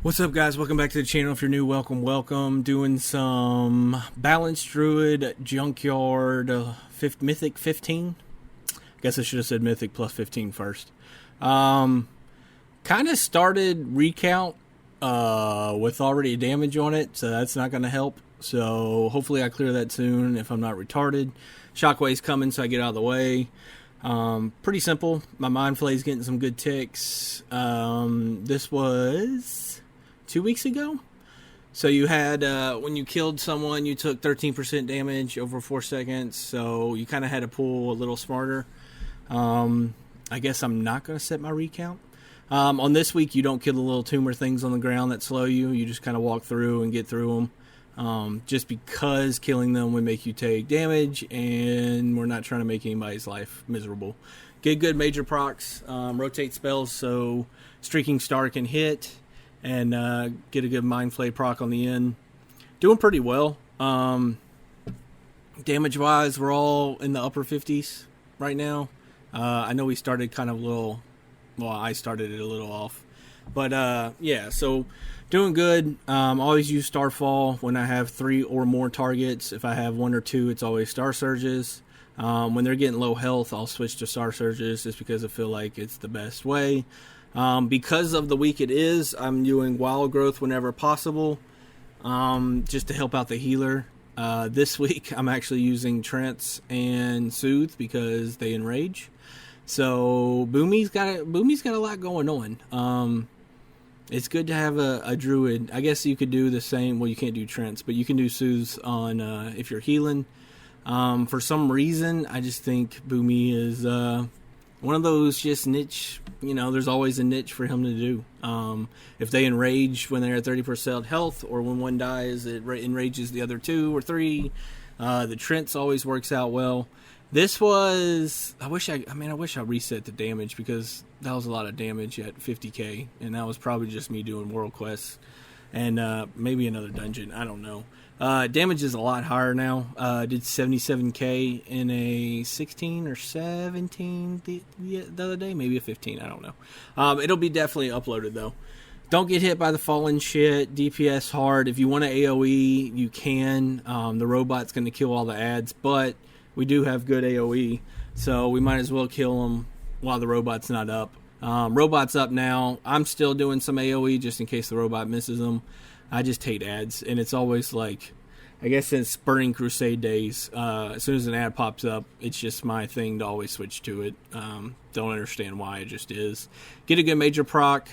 What's up, guys? Welcome back to the channel. If you're new, welcome. Doing some balanced Druid Junkyard Mythic 15. Guess I should have said Mythic plus 15 first. Kind of started recount with already damage on it, so that's not going to help. So hopefully I clear that soon if I'm not retarded. Shockwave's coming, so I get out of the way. Pretty simple. My Mind Flay's getting some good ticks. This was 2 weeks ago. So you had, when you killed someone, you took 13% damage over 4 seconds. So you kind of had to pull a little smarter. I guess I'm not going to set my recount. On this week, you don't kill the little tumor things on the ground that slow you. You just kind of walk through and get through them. Just because killing them would make you take damage, and we're not trying to make anybody's life miserable. Get good major procs, rotate spells so Streaking Star can hit, and get a good Mind Flay proc on the end. Doing pretty well. Damage-wise, we're all in the upper 50s right now. I know we started kind of a little... Well, I started it a little off. But, yeah, so doing good. Always use Starfall when I have 3 or more targets. If I have 1 or 2, it's always Star Surges. When they're getting low health, I'll switch to Star Surges just because I feel like it's the best way. Because of the week it is, I'm doing Wild Growth whenever possible, just to help out the healer. This week, I'm actually using Trance and Soothe because they enrage. So Boomy's got a lot going on. It's good to have a druid. I guess you could do the same. Well, you can't do Trance, but you can do Soothes on if you're healing. For some reason, I just think Boomy is one of those just niche. You know, there's always a niche for him to do. If they enrage when they're at 30% health, or when one dies, it enrages the other 2 or 3. The Trance always works out well. This was, I wish I reset the damage, because that was a lot of damage at 50k, and that was probably just me doing world quests and maybe another dungeon. I don't know. Damage is a lot higher now. Did 77k in a 16 or 17 the other day, maybe a 15. I don't know. It'll be definitely uploaded though. Don't get hit by the fallen shit. DPS hard. If you want to AoE, you can. The robot's going to kill all the ads, but we do have good AoE, so we might as well kill them while the robot's not up. Robot's up now. I'm still doing some AoE just in case the robot misses them. I just hate ads, and it's always like, I guess since Burning Crusade days, as soon as an ad pops up, it's just my thing to always switch to it. Don't understand why, it just is. Get a good major proc.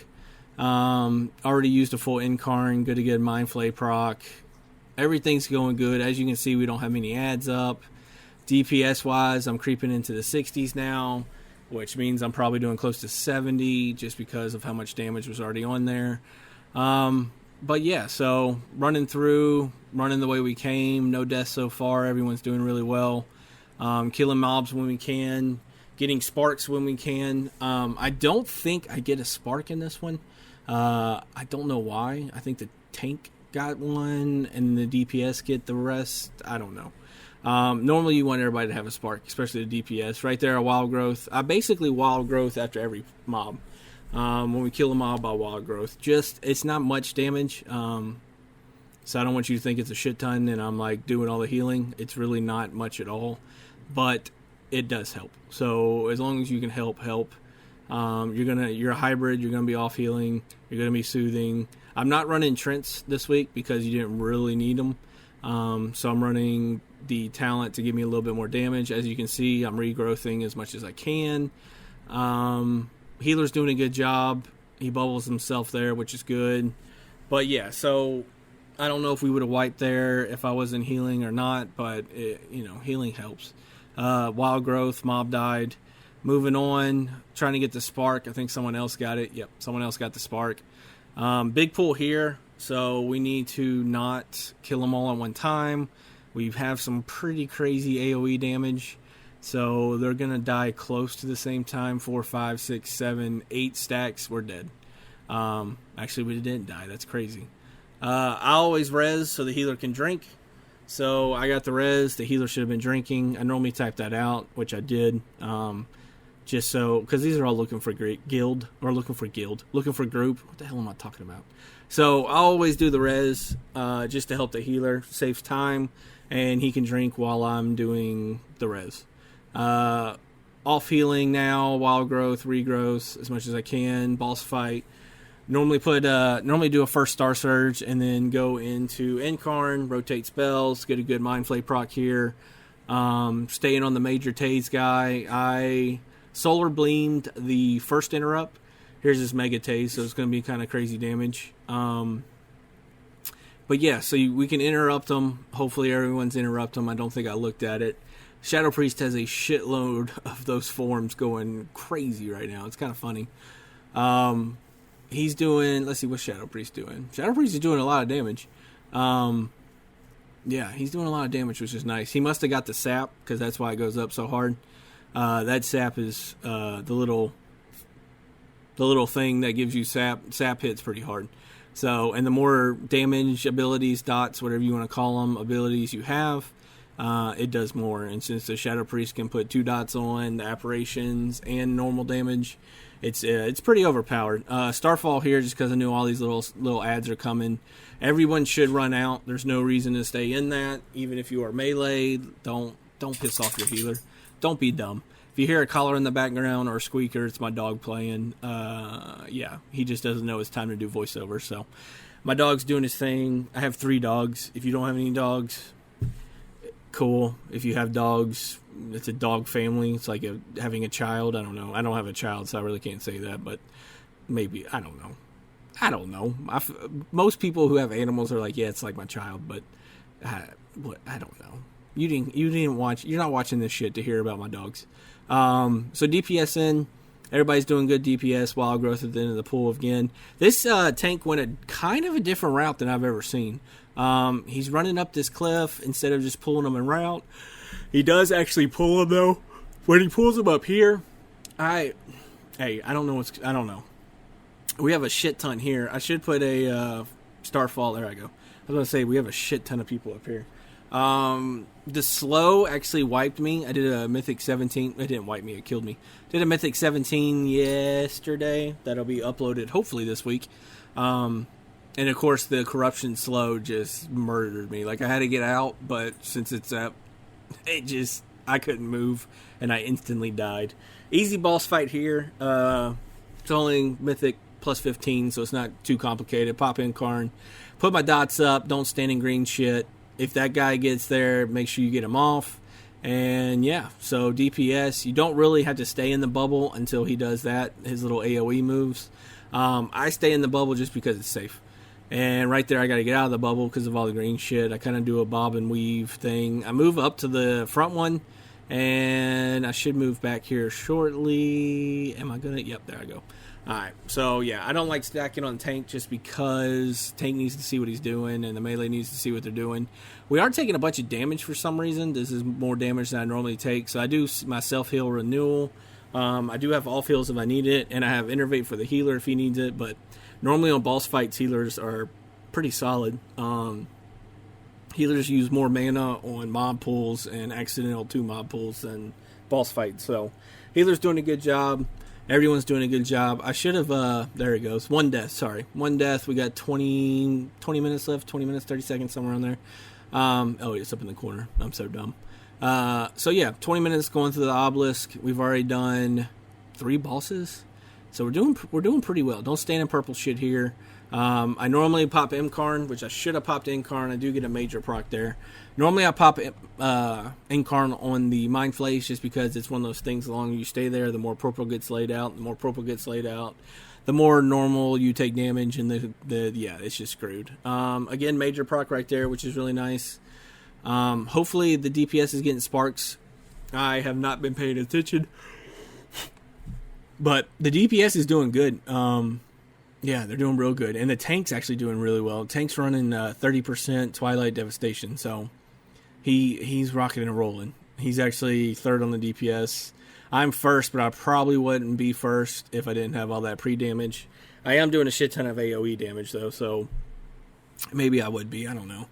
Already used a full Incarn. Good to get a Mind Flay proc. Everything's going good. As you can see, we don't have many ads up. DPS wise, I'm creeping into the 60s now, which means I'm probably doing close to 70 just because of how much damage was already on there. But yeah, so running the way we came, no deaths so far, everyone's doing really well. Killing mobs when we can, getting sparks when we can. I don't think I get a spark in this one. I don't know why. I think the tank got one and the DPS get the rest. I don't know. Normally you want everybody to have a spark, especially the DPS. Right there, a Wild Growth. I basically Wild Growth after every mob. When we kill a mob, I Wild Growth. It's not much damage. So I don't want you to think it's a shit ton and I'm like doing all the healing. It's really not much at all, but it does help. So as long as you can help. You're a hybrid. You're gonna be off healing. You're gonna be soothing. I'm not running Trents this week because you didn't really need them. So I'm running the talent to give me a little bit more damage. As you can see, I'm regrowthing as much as I can. Healer's doing a good job. He bubbles himself there, which is good. But yeah, so I don't know if we would have wiped there if I wasn't healing or not, but healing helps. Wild Growth, mob died. Moving on, trying to get the spark. I think someone else got it. Yep, someone else got the spark. Big pull here, so we need to not kill them all at one time. We have some pretty crazy AoE damage, so they're going to die close to the same time. 4, 5, 6, 7, 8 stacks, we're dead. Actually, we didn't die. That's crazy. I always res so the healer can drink. So I got the res. The healer should have been drinking. I normally type that out, which I did. just so, because these are all looking for looking for group. What the hell am I talking about? So I always do the res just to help the healer, saves time, and he can drink while I'm doing the res. Off healing now, wild growth, regrowth as much as I can, boss fight. Normally do a first Star Surge and then go into Incarn, rotate spells, get a good Mind Flay proc here. Staying on the major Tase guy. I Solar Bleamed the first interrupt. Here's his Mega Tase, so it's going to be kind of crazy damage. But yeah, so we can interrupt them. Hopefully everyone's interrupt them. I don't think I looked at it. Shadow Priest has a shitload of those forms going crazy right now. It's kind of funny. He's doing, let's see, what's Shadow Priest doing? Shadow Priest is doing a lot of damage. Yeah, he's doing a lot of damage, which is nice. He must have got the sap, because that's why it goes up so hard. That sap is the little thing that gives you sap. Sap hits pretty hard. So, and the more damage, abilities, dots, whatever you want to call them, abilities you have, it does more. And since the Shadow Priest can put 2 dots on the apparitions and normal damage, it's pretty overpowered. Starfall here, just because I knew all these little ads are coming. Everyone should run out. There's no reason to stay in that. Even if you are melee, don't piss off your healer. Don't be dumb. If you hear a collar in the background or a squeaker, it's my dog playing. Yeah, he just doesn't know it's time to do voiceover. So my dog's doing his thing. I have 3 dogs. If you don't have any dogs, cool. If you have dogs, it's a dog family. It's like having a child. I don't know. I don't have a child, so I really can't say that. But maybe, I don't know. Most people who have animals are like, yeah, it's like my child. But I don't know. You didn't watch. You're not watching this shit to hear about my dogs. So DPS in. Everybody's doing good DPS. Wild growth at the end of the pool again. This tank went a kind of a different route than I've ever seen. He's running up this cliff instead of just pulling them in route. He does actually pull them though. When he pulls them up here, I don't know. We have a shit ton here. I should put a Starfall. There I go. I was going to say we have a shit ton of people up here. The slow actually wiped me. I did a Mythic 17. It didn't wipe me. It killed me. Did a Mythic 17 yesterday. That'll be uploaded hopefully this week. And of course the corruption slow just murdered me. Like I had to get out, but since it's up, I couldn't move and I instantly died. Easy boss fight here. It's only Mythic plus 15, so it's not too complicated. Pop in Karn. Put my dots up. Don't stand in green shit. If that guy gets there, make sure you get him off. And yeah, so DPS, you don't really have to stay in the bubble until he does that, his little AoE moves. I stay in the bubble just because it's safe. And right there, I got to get out of the bubble because of all the green shit. I kind of do a bob and weave thing. I move up to the front one, and I should move back here shortly. Am I going to? Yep, there I go. Alright, so yeah, I don't like stacking on tank just because tank needs to see what he's doing and the melee needs to see what they're doing. We are taking a bunch of damage for some reason. This is more damage than I normally take, so I do my self-heal renewal. I do have off heals if I need it, and I have Innervate for the healer if he needs it, but normally on boss fights, healers are pretty solid. Healers use more mana on mob pools and accidental 2 mob pools than boss fights, so healer's doing a good job. Everyone's doing a good job. I should have, there it goes. 1 death, sorry. 1 death. We got 20 minutes left, 20 minutes, 30 seconds, somewhere on there. Oh, it's up in the corner. I'm so dumb. So yeah, 20 minutes going through the obelisk. We've already done 3 bosses. So we're doing pretty well. Don't stand in purple shit here. I normally pop Incarn, which I should have popped Incarn. I do get a major proc there. Normally I pop Incarn on the Mind Flays just because it's one of those things, the longer you stay there, the more purple gets laid out. The more purple gets laid out, the more normal you take damage, and yeah, it's just screwed. Again, major proc right there, which is really nice. Hopefully the DPS is getting sparks. I have not been paying attention, but the DPS is doing good. Yeah, they're doing real good. And the tank's actually doing really well. Tank's running 30% Twilight Devastation, so he's rocking and rolling. He's actually 3rd on the DPS. I'm 1st, but I probably wouldn't be 1st if I didn't have all that pre-damage. I am doing a shit ton of AoE damage, though, so maybe I would be. I don't know.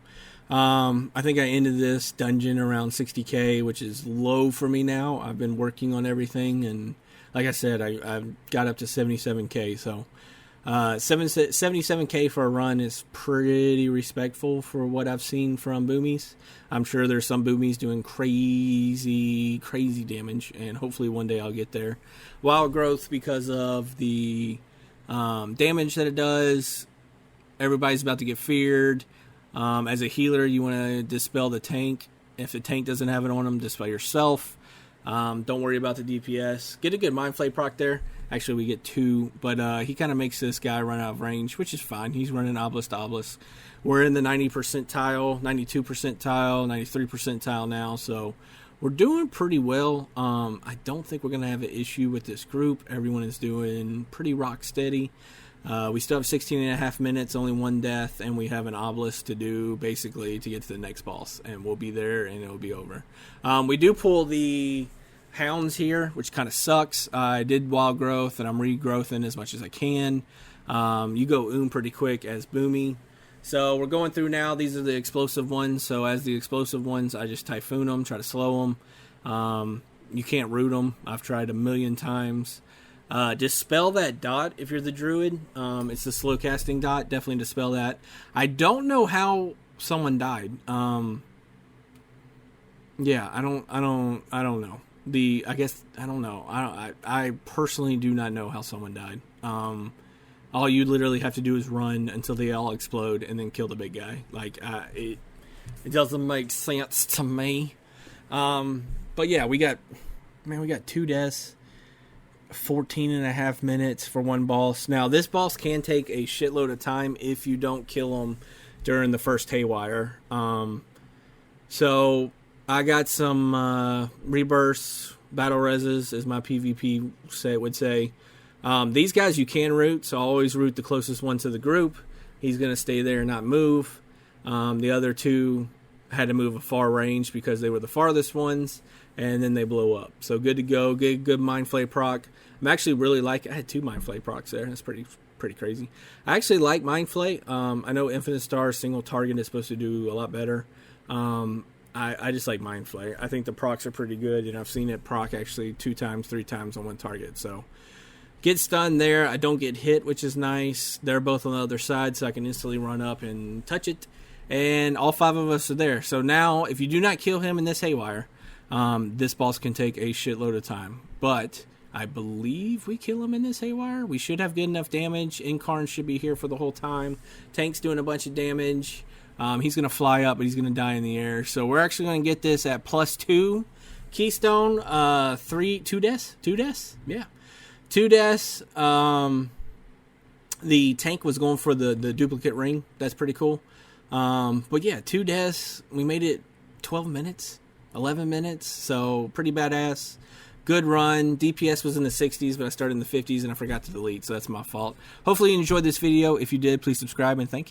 I think I ended this dungeon around 60k, which is low for me now. I've been working on everything, and like I said, I got up to 77k, so 77k for a run is pretty respectful for what I've seen from boomies. I'm sure there's some boomies doing crazy damage, and hopefully one day I'll get there. Wild growth, because of the damage that it does, everybody's about to get feared. As a healer, you want to dispel the tank. If the tank doesn't have it on them, dispel yourself. Don't worry about the DPS. Get a good Mind Flay proc there. Actually, we get 2, but he kind of makes this guy run out of range, which is fine. He's running Obelisk to Obelisk. We're in the 90 percentile, 92 percentile, 93 percentile now, so we're doing pretty well. I don't think we're going to have an issue with this group. Everyone is doing pretty rock steady. We still have 16.5 minutes, only 1 death, and we have an obelisk to do, basically, to get to the next boss, and we'll be there, and it'll be over. We do pull the hounds here, which kind of sucks. I did wild growth, and I'm regrowthing as much as I can. You go pretty quick as Boomy. So we're going through now. These are the explosive ones, so as the explosive ones, I just typhoon them, try to slow them. You can't root them. I've tried a million times. Dispel that dot if you're the druid. It's the slow casting dot. Definitely dispel that. I don't know how someone died. Yeah, I don't know. I don't know. I personally do not know how someone died. All you literally have to do is run until they all explode and then kill the big guy. Like, it doesn't make sense to me. But yeah, we got 2 deaths. 14.5 minutes for one boss. Now, this boss can take a shitload of time if you don't kill him during the first haywire. So I got some rebirths, battle reses, as my PvP would say. These guys you can root, so I always root the closest one to the group. He's going to stay there and not move. The other 2 had to move a far range because they were the farthest ones, and then they blow up. So good to go. Good Mind Flay proc. I'm actually really I had 2 Mind Flay procs there. That's pretty crazy. I actually like Mind Flay. I know Infinite Star single target is supposed to do a lot better. I just like Mind Flay. I think the procs are pretty good, and I've seen it proc actually 2 times, 3 times on one target. So get stunned there. I don't get hit, which is nice. They're both on the other side, so I can instantly run up and touch it. And all 5 of us are there. So now, if you do not kill him in this haywire, this boss can take a shitload of time. But I believe we kill him in this haywire. We should have good enough damage. Incarn should be here for the whole time. Tank's doing a bunch of damage. He's going to fly up, but he's going to die in the air. So we're actually going to get this at +2. Keystone, 2 deaths? 2 deaths? Yeah. 2 deaths. The tank was going for the duplicate ring. That's pretty cool. But yeah, 2 deaths. We made it 12 minutes, 11 minutes. So pretty badass. Good run. DPS was in the 60s, but I started in the 50s and I forgot to delete. So that's my fault. Hopefully you enjoyed this video. If you did, please subscribe and thank you.